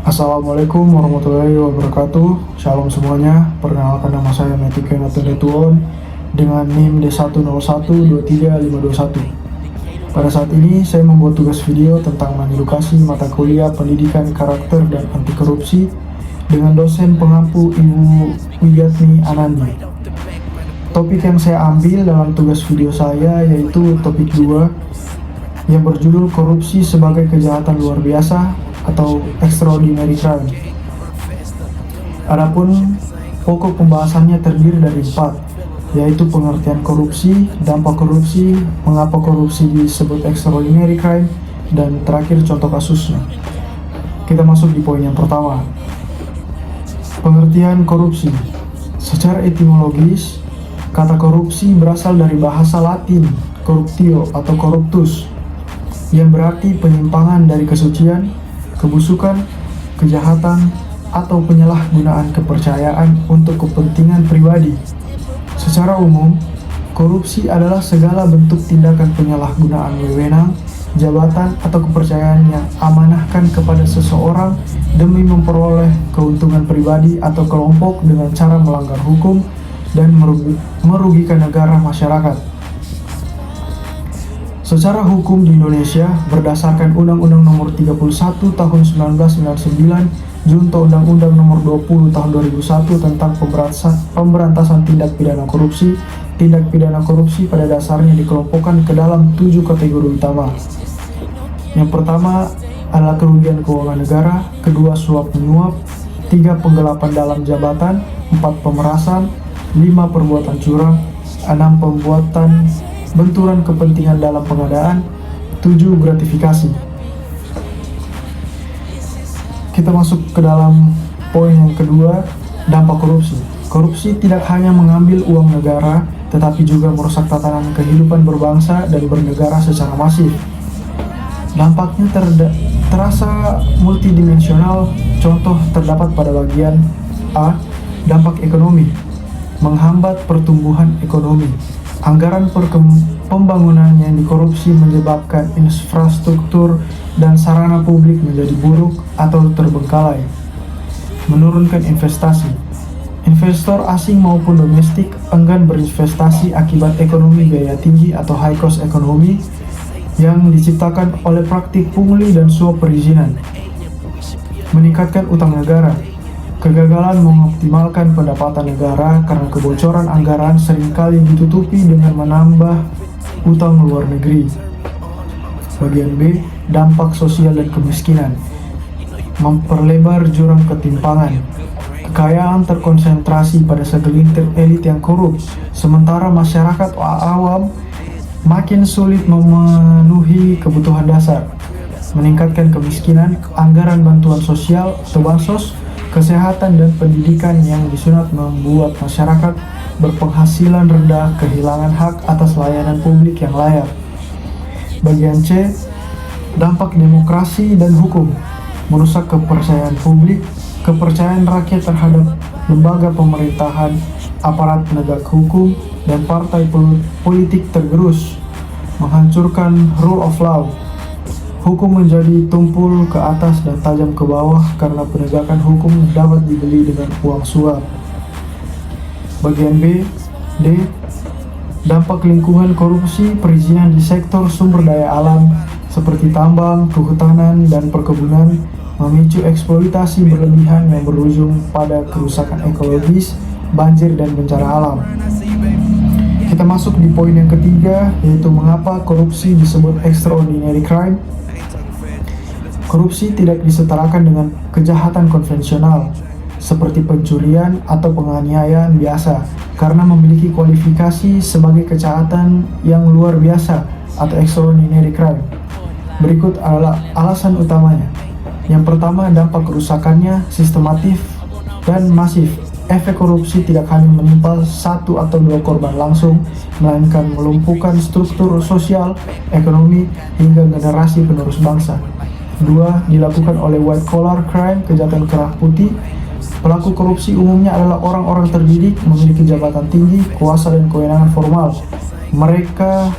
Assalamualaikum warahmatullahi wabarakatuh. Shalom semuanya. Perkenalkan nama saya Matthew Kenneth Detuon dengan NIM D101235521. Pada saat ini saya membuat tugas video tentang mengedukasi mata kuliah pendidikan karakter dan anti korupsi dengan dosen pengampu Ibu Wiyatni Anandi. Topik yang saya ambil dalam tugas video saya yaitu topik 2 yang berjudul korupsi sebagai kejahatan luar biasa atau extraordinary crime. Adapun pokok pembahasannya terdiri dari 4, yaitu pengertian korupsi, dampak korupsi, mengapa korupsi disebut extraordinary crime, dan terakhir contoh kasusnya. Kita masuk di poin yang pertama. Pengertian korupsi. Secara etimologis, kata korupsi berasal dari bahasa Latin corruptio atau corruptus, yang berarti penyimpangan dari kesucian, kebusukan, kejahatan, atau penyalahgunaan kepercayaan untuk kepentingan pribadi. Secara umum, korupsi adalah segala bentuk tindakan penyalahgunaan wewenang, jabatan, atau kepercayaan yang amanahkan kepada seseorang demi memperoleh keuntungan pribadi atau kelompok dengan cara melanggar hukum dan merugikan negara masyarakat. Secara hukum di Indonesia, berdasarkan Undang-Undang Nomor 31 Tahun 1999, Junto Undang-Undang Nomor 20 Tahun 2001 tentang pemberantasan tindak pidana korupsi pada dasarnya dikelompokkan ke dalam 7 kategori utama. Yang pertama adalah kerugian keuangan negara, kedua suap menyuap, 3 penggelapan dalam jabatan, 4 pemerasan, 5 perbuatan curang, 6 pembuatan benturan kepentingan dalam pengadaan, 7 gratifikasi. Kita masuk ke dalam poin yang kedua, dampak korupsi. Korupsi tidak hanya mengambil uang negara, tetapi juga merusak tatanan kehidupan berbangsa dan bernegara secara masif. Dampaknya terasa multidimensional. Contoh terdapat pada bagian A, dampak ekonomi, menghambat pertumbuhan ekonomi. Anggaran pembangunan yang dikorupsi menyebabkan infrastruktur dan sarana publik menjadi buruk atau terbengkalai. Menurunkan investasi. Investor asing maupun domestik enggan berinvestasi akibat ekonomi biaya tinggi atau high cost ekonomi yang diciptakan oleh praktik pungli dan suap perizinan. Meningkatkan utang negara. Kegagalan mengoptimalkan pendapatan negara karena kebocoran anggaran seringkali ditutupi dengan menambah utang luar negeri. Bagian B, dampak sosial dan kemiskinan. Memperlebar jurang ketimpangan. Kekayaan terkonsentrasi pada segelintir elit yang korup, sementara masyarakat awam makin sulit memenuhi kebutuhan dasar. Meningkatkan kemiskinan, anggaran bantuan sosial atau bansos, kesehatan dan pendidikan yang disunat membuat masyarakat berpenghasilan rendah kehilangan hak atas layanan publik yang layak. Bagian C, dampak demokrasi dan hukum. Merusak kepercayaan publik, kepercayaan rakyat terhadap lembaga pemerintahan, aparat penegak hukum, dan partai politik tergerus. Menghancurkan rule of law. Hukum menjadi tumpul ke atas dan tajam ke bawah karena penegakan hukum dapat dibeli dengan uang suap. Bagian B, D, dampak lingkungan korupsi perizinan di sektor sumber daya alam seperti tambang, kehutanan, dan perkebunan memicu eksploitasi berlebihan yang berujung pada kerusakan ekologis, banjir, dan bencana alam. Kita masuk di poin yang ketiga, yaitu mengapa korupsi disebut extraordinary crime. Korupsi tidak disetarakan dengan kejahatan konvensional seperti pencurian atau penganiayaan biasa karena memiliki kualifikasi sebagai kejahatan yang luar biasa atau extraordinary crime. Berikut adalah alasan utamanya. Yang pertama, dampak kerusakannya sistematif dan masif. Efek korupsi tidak hanya menimpa 1 atau 2 korban langsung, melainkan melumpuhkan struktur sosial, ekonomi, hingga generasi penerus bangsa. 2. Dilakukan oleh white collar crime, kejahatan kerah putih. Pelaku korupsi umumnya adalah orang-orang terdidik, memiliki jabatan tinggi, kuasa dan kewenangan formal. Mereka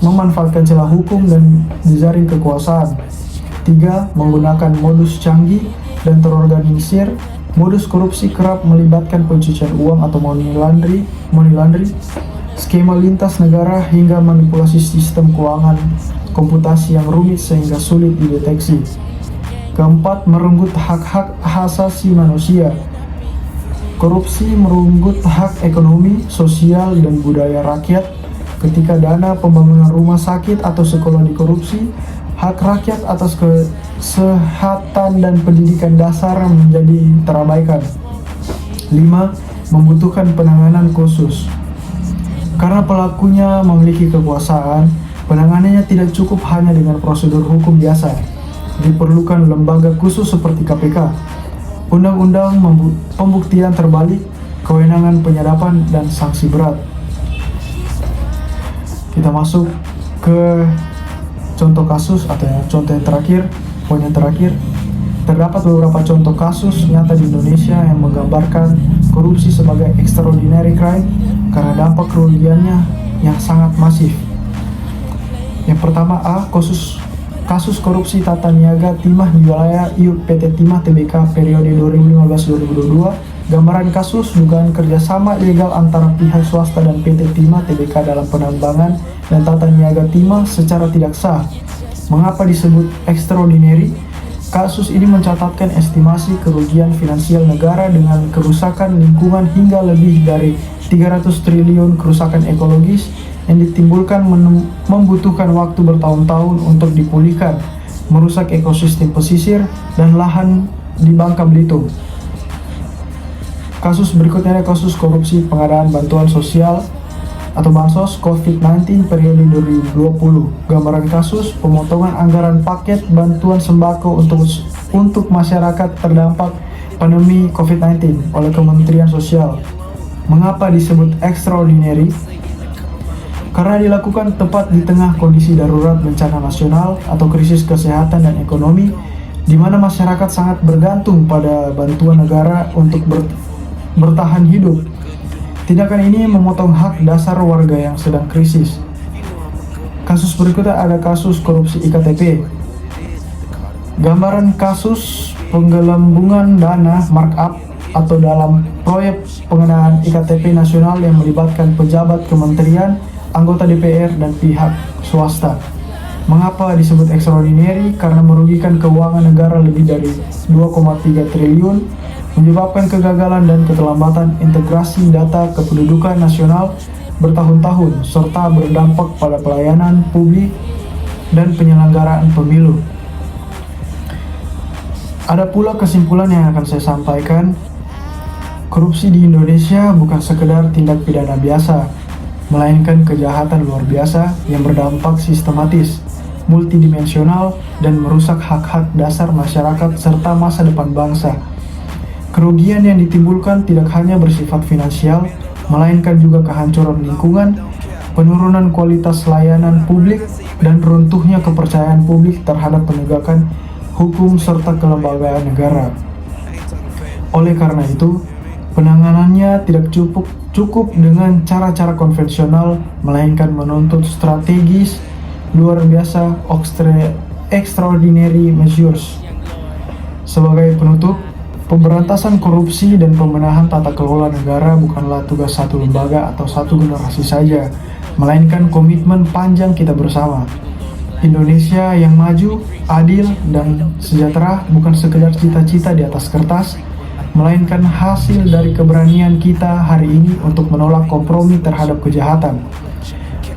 memanfaatkan celah hukum dan jejaring kekuasaan. 3. Menggunakan modus canggih dan terorganisir. Modus korupsi kerap melibatkan pencucian uang atau money laundry, skema lintas negara hingga manipulasi sistem keuangan komputasi yang rumit sehingga sulit dideteksi. Keempat, merenggut hak-hak asasi manusia. Korupsi merenggut hak ekonomi, sosial, dan budaya rakyat. Ketika dana pembangunan rumah sakit atau sekolah dikorupsi, hak rakyat atas kesehatan dan pendidikan dasar menjadi terabaikan. 5. Membutuhkan penanganan khusus. Karena pelakunya memiliki kekuasaan, penanganannya tidak cukup hanya dengan prosedur hukum biasa. Diperlukan lembaga khusus seperti KPK, undang-undang pembuktian terbalik, kewenangan penyadapan, dan sanksi berat. Kita masuk ke contoh kasus atau contoh yang terakhir, poin yang terakhir. Terdapat beberapa contoh kasus nyata di Indonesia yang menggambarkan korupsi sebagai extraordinary crime karena dampak kerugiannya yang sangat masif. Yang pertama, kasus korupsi tata niaga timah di wilayah IUP PT Timah Tbk periode 2015-2022. Gambaran kasus dugaan kerjasama ilegal antara pihak swasta dan PT Timah Tbk dalam penambangan dan tata niaga timah secara tidak sah. Mengapa disebut extraordinary? Kasus ini mencatatkan estimasi kerugian finansial negara dengan kerusakan lingkungan hingga lebih dari 300 triliun kerusakan ekologis yang ditimbulkan membutuhkan waktu bertahun-tahun untuk dipulihkan, merusak ekosistem pesisir dan lahan di Bangka Belitung. Kasus berikutnya adalah kasus korupsi pengadaan bantuan sosial atau Bansos COVID-19 periode 2020. Gambaran kasus pemotongan anggaran paket bantuan sembako untuk masyarakat terdampak pandemi COVID-19 oleh Kementerian Sosial. Mengapa disebut extraordinary? Karena dilakukan tepat di tengah kondisi darurat bencana nasional atau krisis kesehatan dan ekonomi, di mana masyarakat sangat bergantung pada bantuan negara untuk bertahan hidup. Tindakan ini memotong hak dasar warga yang sedang krisis. Kasus berikutnya ada kasus korupsi IKTP. Gambaran kasus penggelembungan dana markup atau dalam proyek pengadaan IKTP nasional yang melibatkan pejabat kementerian, anggota DPR, dan pihak swasta. Mengapa disebut extraordinary? Karena merugikan keuangan negara lebih dari 2,3 triliun, menyebabkan kegagalan dan keterlambatan integrasi data kependudukan nasional bertahun-tahun, serta berdampak pada pelayanan publik dan penyelenggaraan pemilu. Ada pula kesimpulan yang akan saya sampaikan. Korupsi di Indonesia bukan sekedar tindak pidana biasa, melainkan kejahatan luar biasa yang berdampak sistematis, multidimensional, dan merusak hak-hak dasar masyarakat serta masa depan bangsa. Kerugian yang ditimbulkan tidak hanya bersifat finansial, melainkan juga kehancuran lingkungan, penurunan kualitas layanan publik, dan runtuhnya kepercayaan publik terhadap penegakan hukum serta kelembagaan negara. Oleh karena itu, penanganannya tidak cukup dengan cara-cara konvensional, melainkan menuntut strategis luar biasa, extraordinary measures. Sebagai penutup, pemberantasan korupsi dan pembenahan tata kelola negara bukanlah tugas satu lembaga atau satu generasi saja, melainkan komitmen panjang kita bersama. Indonesia yang maju, adil, dan sejahtera bukan sekedar cita-cita di atas kertas, melainkan hasil dari keberanian kita hari ini untuk menolak kompromi terhadap kejahatan.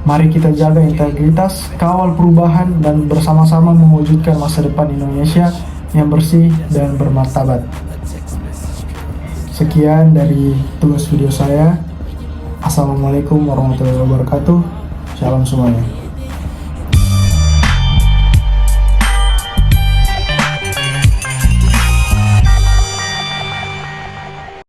Mari kita jaga integritas, kawal perubahan, dan bersama-sama mewujudkan masa depan Indonesia yang bersih dan bermartabat. Sekian dari tugas video saya. Assalamualaikum warahmatullahi wabarakatuh. Shalom semuanya.